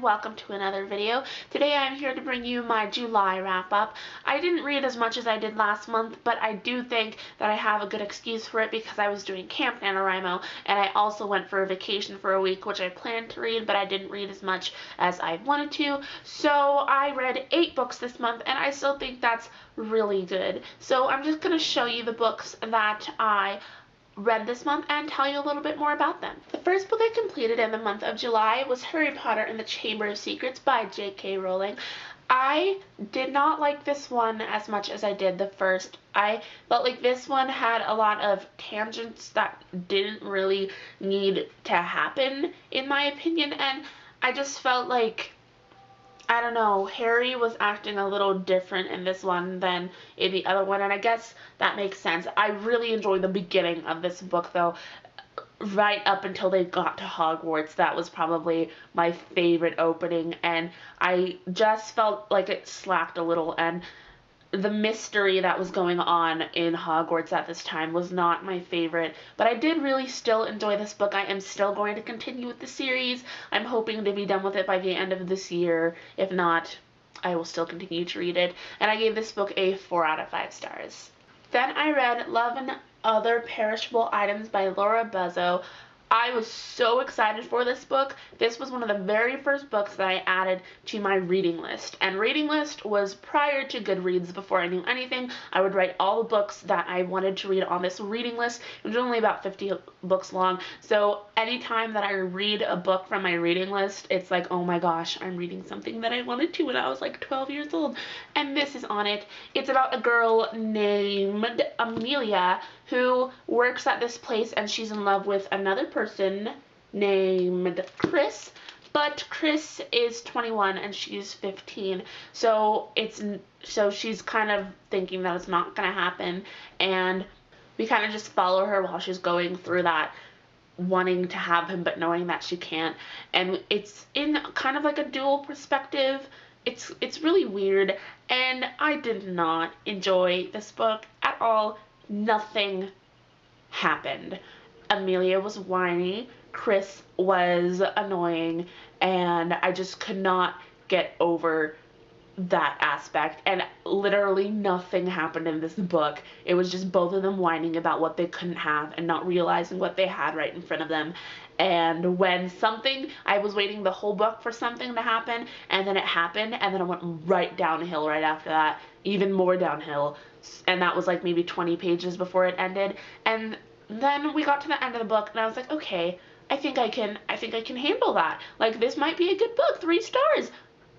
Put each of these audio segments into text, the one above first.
welcome to another video. Today I'm here to bring you my July wrap-up. I didn't read as much as I did last month, but I do think that I have a good excuse for it because I was doing Camp NaNoWriMo, and I also went for a vacation for a week, which I planned to read, but I didn't read as much as I wanted to. So I read 8 books this month, and I still think that's really good. So I'm just going to show you the books that I read this month and tell you a little bit more about them. The first book I completed in the month of July was Harry Potter and the Chamber of Secrets by J.K. Rowling. I did not like this one as much as I did the first. I felt like this one had a lot of tangents that didn't really need to happen, in my opinion, and I just felt like, I don't know, Harry was acting a little different in this one than in the other one, and I guess that makes sense. I really enjoyed the beginning of this book, though. Right up until they got to Hogwarts, that was probably my favorite opening, and I just felt like it slacked a little, and the mystery that was going on in Hogwarts at this time was not my favorite, but I did really still enjoy this book. I am still going to continue with the series. I'm hoping to be done with it by the end of this year. If not, I will still continue to read it, and I gave this book a 4 out of 5 stars. Then I read Love and Other Perishable Items by Laura Buzo. I was so excited for this book. This was one of the very first books that I added to my reading list. And reading list was prior to Goodreads. Before I knew anything, I would write all the books that I wanted to read on this reading list. It was only about 50 books long. So anytime that I read a book from my reading list, it's like, oh my gosh, I'm reading something that I wanted to when I was like 12 years old. And this is on it. It's about a girl named Amelia who works at this place, and she's in love with another person named Chris, but Chris is 21 and she's 15, so she's kind of thinking that it's not gonna happen, and we kind of just follow her while she's going through that, wanting to have him but knowing that she can't, and it's in kind of like a dual perspective. It's really weird, and I did not enjoy this book at all. Nothing happened. Amelia was whiny, Chris was annoying, and I just could not get over that aspect, and literally nothing happened in this book. It was just both of them whining about what they couldn't have and not realizing what they had right in front of them. And when I was waiting the whole book for something to happen, and then it happened, and then it went right downhill right after that, even more downhill, and that was like maybe 20 pages before it ended. And then we got to the end of the book, and I was like, okay, I think I can handle that. Like, this might be a good book, 3 stars.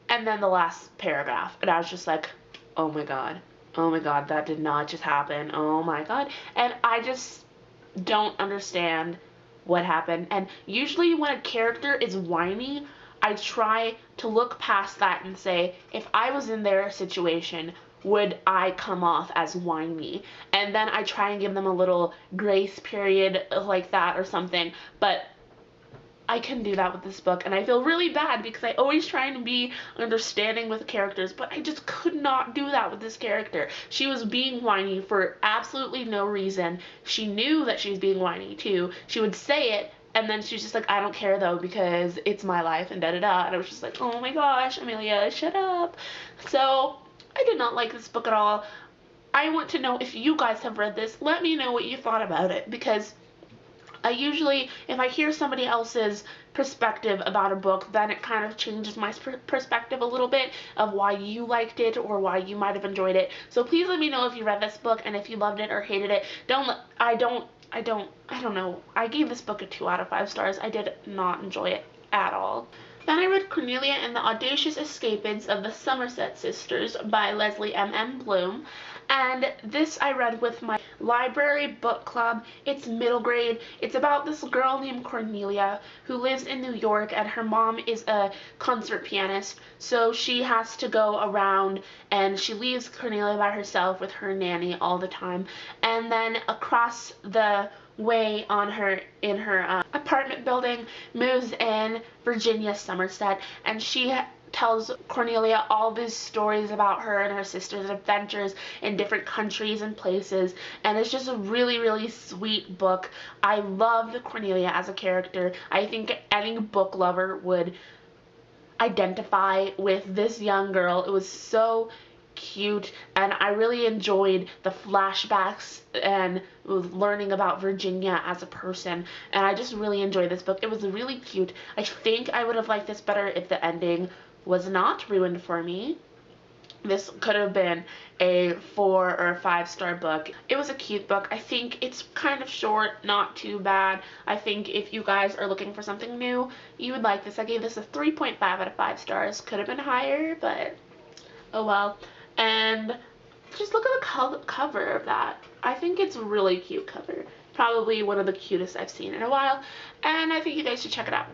And then the last paragraph, and I was just like, oh my god, that did not just happen, oh my god. And I just don't understand what happened. And usually when a character is whiny, I try to look past that and say, if I was in their situation, would I come off as whiny? And then I try and give them a little grace period like that or something, but I couldn't do that with this book, and I feel really bad because I always try and be understanding with characters, but I just could not do that with this character. She was being whiny for absolutely no reason. She knew that she was being whiny too. She would say it, and then she's just like, I don't care though because it's my life and da-da-da, and I was just like, oh my gosh, Amelia, shut up. So I did not like this book at all. I want to know if you guys have read this. Let me know what you thought about it, because I usually, if I hear somebody else's perspective about a book, then it kind of changes my perspective a little bit of why you liked it or why you might have enjoyed it. So please let me know if you read this book and if you loved it or hated it. I don't know. I gave this book a 2 out of 5 stars. I did not enjoy it at all. Then I read Cornelia and the Audacious Escapades of the Somerset Sisters by Lesley M.M. Blume. And this I read with my library book club. It's middle grade. It's about this girl named Cornelia who lives in New York, and her mom is a concert pianist. So she has to go around, and she leaves Cornelia by herself with her nanny all the time. And then across the way in her apartment building moves in Virginia Somerset, and she tells Cornelia all these stories about her and her sister's adventures in different countries and places, and it's just a really, really sweet book. I loved Cornelia as a character. I think any book lover would identify with this young girl. It was so cute, and I really enjoyed the flashbacks and learning about Virginia as a person, and I just really enjoyed this book. It was really cute. I think I would have liked this better if the ending was not ruined for me. This could have been a 4 or 5-star book. It was a cute book. I think it's kind of short, not too bad. I think if you guys are looking for something new, you would like this. I gave this a 3.5 out of 5 stars. Could have been higher, but oh well. And just look at the cover of that. I think it's a really cute cover. Probably one of the cutest I've seen in a while, and I think you guys should check it out.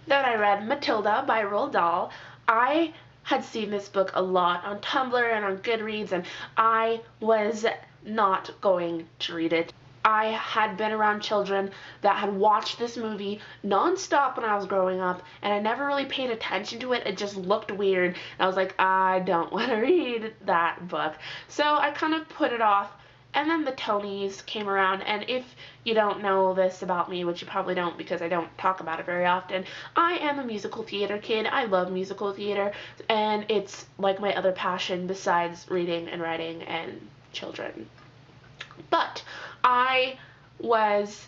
Then I read Matilda by Roald Dahl. I had seen this book a lot on Tumblr and on Goodreads, and I was not going to read it. I had been around children that had watched this movie nonstop when I was growing up, and I never really paid attention to it. It just looked weird, and I was like, I don't want to read that book. So I kind of put it off, and then the Tonys came around, and if you don't know this about me, which you probably don't because I don't talk about it very often, I am a musical theater kid. I love musical theater, and it's like my other passion besides reading and writing and children. But I was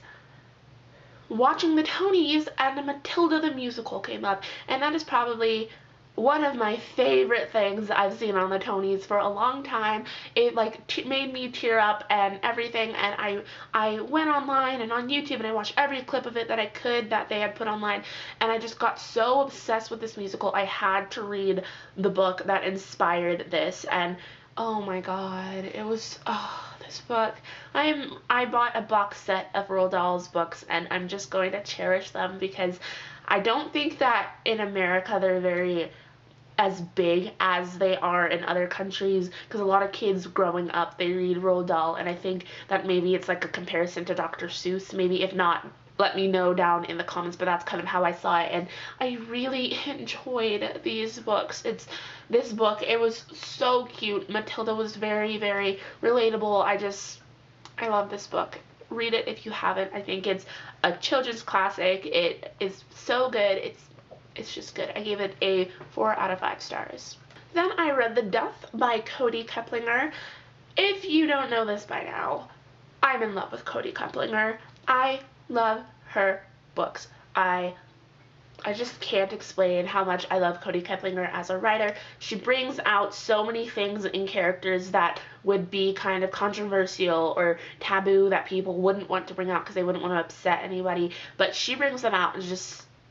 watching the Tonys, and Matilda the musical came up, and that is probably one of my favorite things I've seen on the Tonys for a long time. It like made me tear up and everything, and I went online and on YouTube and I watched every clip of it that I could that they had put online, and I just got so obsessed with this musical. I had to read the book that inspired this, and oh my god, it was, this book. I bought a box set of Roald Dahl's books, and I'm just going to cherish them because I don't think that in America they're very as big as they are in other countries, because a lot of kids growing up, they read Roald Dahl, and I think that maybe it's like a comparison to Dr. Seuss. Maybe if not, let me know down in the comments, but that's kind of how I saw it, and I really enjoyed these books. This book, it was so cute. Matilda was very, very relatable. I love this book. Read it if you haven't. I think it's a children's classic. It is so good. It's just good. I gave it a 4 out of 5 stars. Then I read The DUFF by Kody Keplinger. If you don't know this by now, I'm in love with Kody Keplinger. I love her books. I just can't explain how much I love Kody Keplinger as a writer. She brings out so many things in characters that would be kind of controversial or taboo that people wouldn't want to bring out because they wouldn't want to upset anybody, but she brings them out and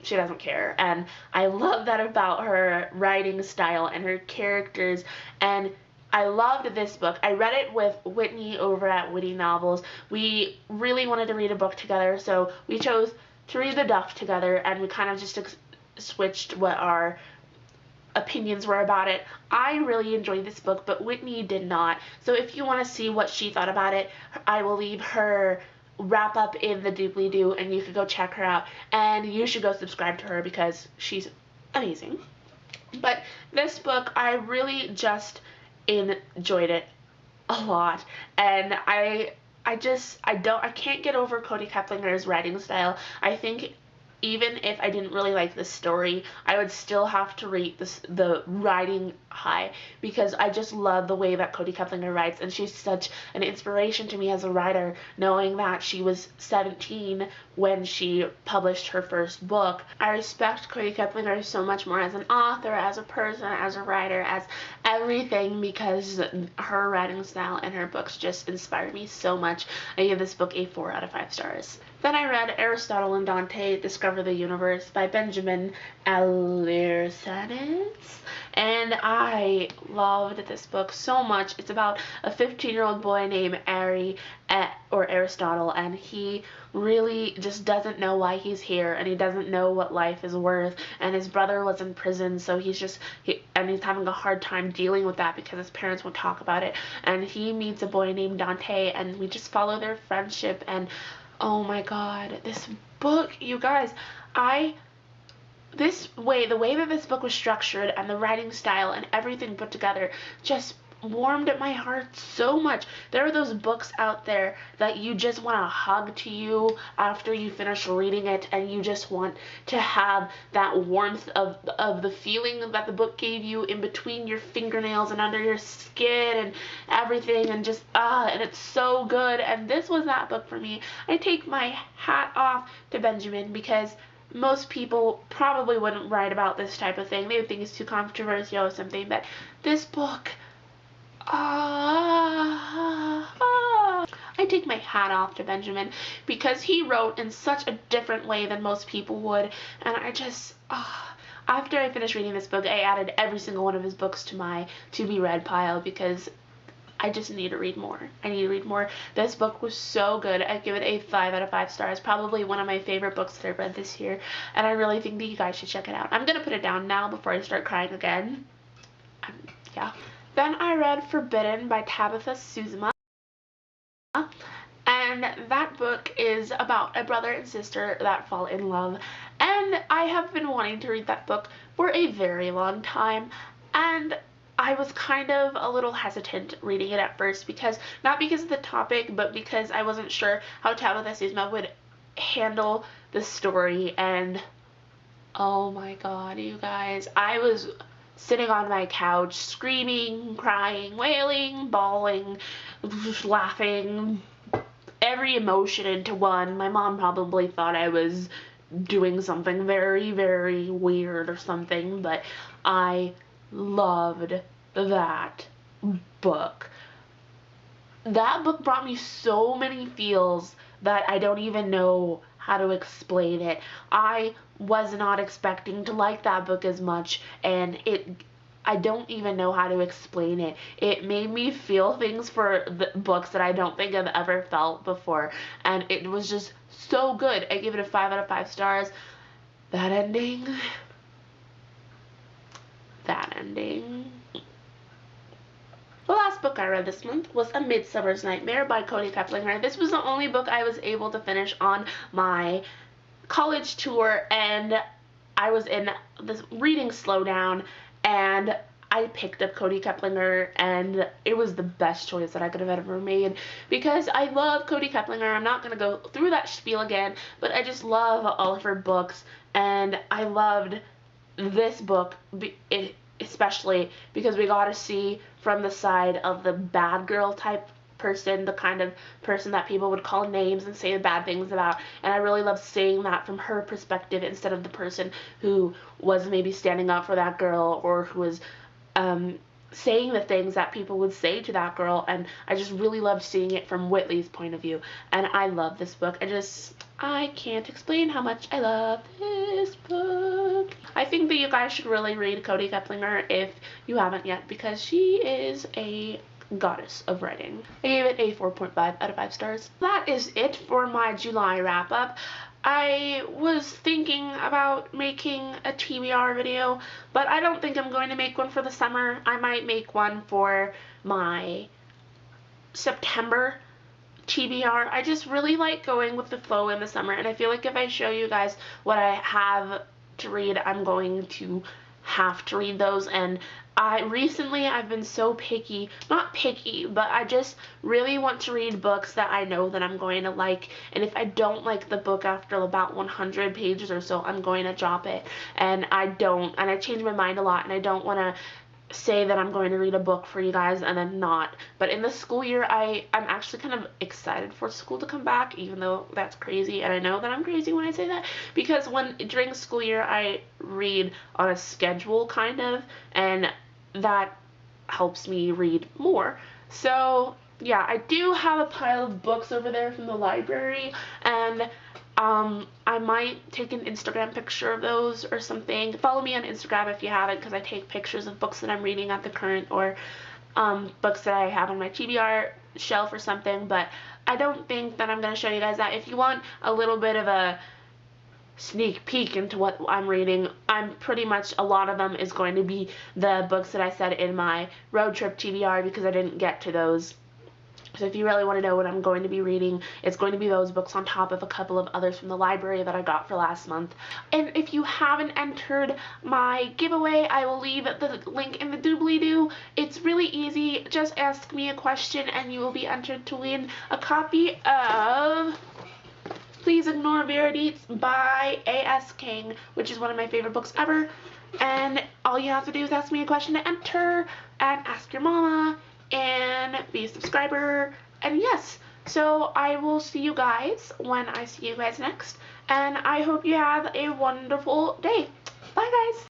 she doesn't care, and I love that about her writing style and her characters, and I loved this book. I read it with Whitney over at Witty Novels. We really wanted to read a book together, so we chose to read The DUFF together, and we kind of just switched what our opinions were about it. I really enjoyed this book, but Whitney did not. So if you want to see what she thought about it, I will leave her wrap up in the doobly-doo, and you can go check her out, and you should go subscribe to her because she's amazing. But this book, I really just enjoyed it a lot, and I can't get over Kody Keplinger's writing style. I think even if I didn't really like the story, I would still have to rate the writing high, because I just love the way that Kody Keplinger writes, and she's such an inspiration to me as a writer, knowing that she was 17 when she published her first book. I respect Kody Keplinger so much more as an author, as a person, as a writer, as everything, because her writing style and her books just inspire me so much. I give this book a 4 out of 5 stars. Then I read Aristotle and Dante, Discover the Universe by Benjamin Aberrations, and I loved this book so much. It's about a 15-year-old boy named Aristotle, and he really just doesn't know why he's here, and he doesn't know what life is worth, and his brother was in prison, so he's having a hard time dealing with that because his parents won't talk about it, and he meets a boy named Dante, and we just follow their friendship, and oh my god, this book, you guys, the way that this book was structured and the writing style and everything put together just warmed my heart so much. There are those books out there that you just want to hug to you after you finish reading it, and you just want to have that warmth of the feeling that the book gave you in between your fingernails and under your skin and everything, and just and it's so good. And this was that book for me. I take my hat off to Benjamin, because most people probably wouldn't write about this type of thing. They would think it's too controversial or something, but this book, I take my hat off to Benjamin, because he wrote in such a different way than most people would, and I just, after I finished reading this book, I added every single one of his books to my to-be-read pile, because I just need to read more. I need to read more. This book was so good. I give it a 5 out of 5 stars. Probably one of my favorite books that I've read this year, and I really think that you guys should check it out. I'm going to put it down now before I start crying again. Yeah. Then I read Forbidden by Tabitha Suzuma, and that book is about a brother and sister that fall in love, and I have been wanting to read that book for a very long time, and I was kind of a little hesitant reading it at first, because not because of the topic, but because I wasn't sure how Tabitha Suzuma would handle the story. And oh my god, you guys, I was sitting on my couch screaming, crying, wailing, bawling, laughing, every emotion into one. My mom probably thought I was doing something very, very weird or something, but I loved that book. That book brought me so many feels that I don't even know how to explain it. I was not expecting to like that book as much, and I don't even know how to explain it. It made me feel things for the books that I don't think I've ever felt before, and it was just so good. I give it a 5 out of 5 stars. That ending. The last book I read this month was A Midsummer's Nightmare by Kody Keplinger. This was the only book I was able to finish on my college tour, and I was in this reading slowdown, and I picked up Kody Keplinger, and it was the best choice that I could have ever made, because I love Kody Keplinger. I'm not going to go through that spiel again, but I just love all of her books, and I loved this book especially because we got to see from the side of the bad girl type person, the kind of person that people would call names and say bad things about, and I really loved seeing that from her perspective instead of the person who was maybe standing up for that girl, or who was saying the things that people would say to that girl. And I just really loved seeing it from Whitley's point of view, and I love this book. I can't explain how much I love this book. I think that you guys should really read Kody Keplinger if you haven't yet, because she is a goddess of writing. I gave it a 4.5 out of 5 stars. That is it for my July wrap-up. I was thinking about making a TBR video, but I don't think I'm going to make one for the summer. I might make one for my September TBR. I just really like going with the flow in the summer, and I feel like if I show you guys what I have to read, I'm going to have to read those. And recently I've been so picky, not picky, but I just really want to read books that I know that I'm going to like, and if I don't like the book after about 100 pages or so, I'm going to drop it. And I change my mind a lot, and I don't want to say that I'm going to read a book for you guys and then not. But in the school year, I'm actually kind of excited for school to come back, even though that's crazy, and I know that I'm crazy when I say that, because during school year I read on a schedule kind of, and that helps me read more. So yeah, I do have a pile of books over there from the library, and I might take an Instagram picture of those or something. Follow me on Instagram if you haven't, because I take pictures of books that I'm reading at the current, or books that I have on my TBR shelf or something. But I don't think that I'm going to show you guys that. If you want a little bit of a sneak peek into what I'm reading, pretty much a lot of them is going to be the books that I said in my road trip TBR, because I didn't get to those So if you really want to know what I'm going to be reading, it's going to be those books on top of a couple of others from the library that I got for last month. And if you haven't entered my giveaway, I will leave the link in the doobly-doo. It's really easy. Just ask me a question and you will be entered to win a copy of Please Ignore Verities by A.S. King, which is one of my favorite books ever. And all you have to do is ask me a question to enter, and ask your mama, and be a subscriber, and yes. So I will see you guys when I see you guys next, and I hope you have a wonderful day. Bye, guys!